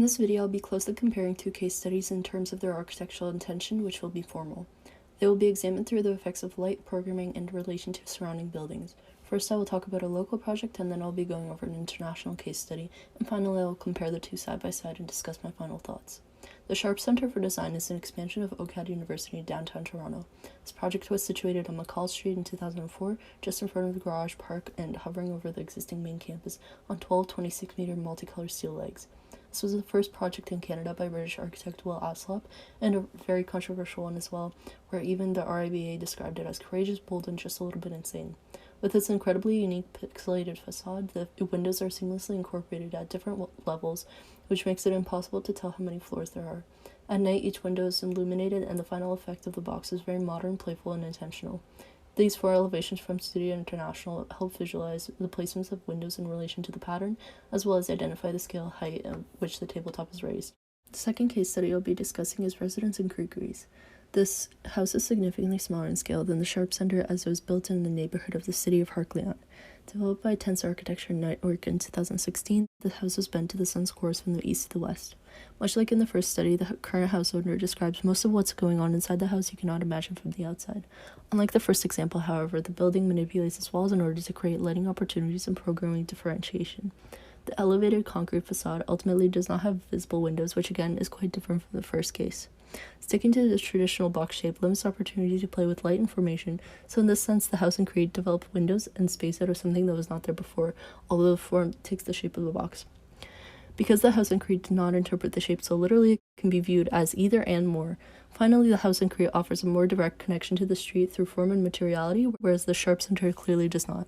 In this video, I'll be closely comparing two case studies in terms of their architectural intention, which will be formal. They will be examined through the effects of light, programming, and relation to surrounding buildings. First, I will talk about a local project, and then I'll be going over an international case study, and finally, I will compare the two side by side and discuss my final thoughts. The Sharp Center for Design is an expansion of OCAD University in downtown Toronto. This project was situated on McCall Street in 2004, just in front of the Garage Park and hovering over the existing main campus on 12 26-meter multicolored steel legs. This was the first project in Canada by British architect Will Aslop, and a very controversial one as well, where even the RIBA described it as courageous, bold, and just a little bit insane. With its incredibly unique pixelated facade, the windows are seamlessly incorporated at different levels, which makes it impossible to tell how many floors there are. At night, each window is illuminated, and the final effect of the box is very modern, playful, and intentional. These four elevations from Studio International help visualize the placements of windows in relation to the pattern, as well as identify the scale height at which the tabletop is raised. The second case study I'll be discussing is Residence in Creekeries. This house is significantly smaller in scale than the Sharp Center, as it was built in the neighborhood of the city of Hartleon. Developed by Tense Architecture Network in 2016, the house was bent to the sun's course from the east to the west. Much like in the first study, the current house owner describes most of what's going on inside the house you cannot imagine from the outside. Unlike the first example, however, the building manipulates its walls in order to create lighting opportunities and programming differentiation. The elevated concrete facade ultimately does not have visible windows, which again is quite different from the first case. Sticking to the traditional box shape limits opportunity to play with light and formation, so in this sense the house in Crete developed windows and space out of something that was not there before, although the form takes the shape of the box. Because the house in Crete did not interpret the shape so literally, it can be viewed as either and more. Finally, the house in Crete offers a more direct connection to the street through form and materiality, whereas the Sharp Center clearly does not.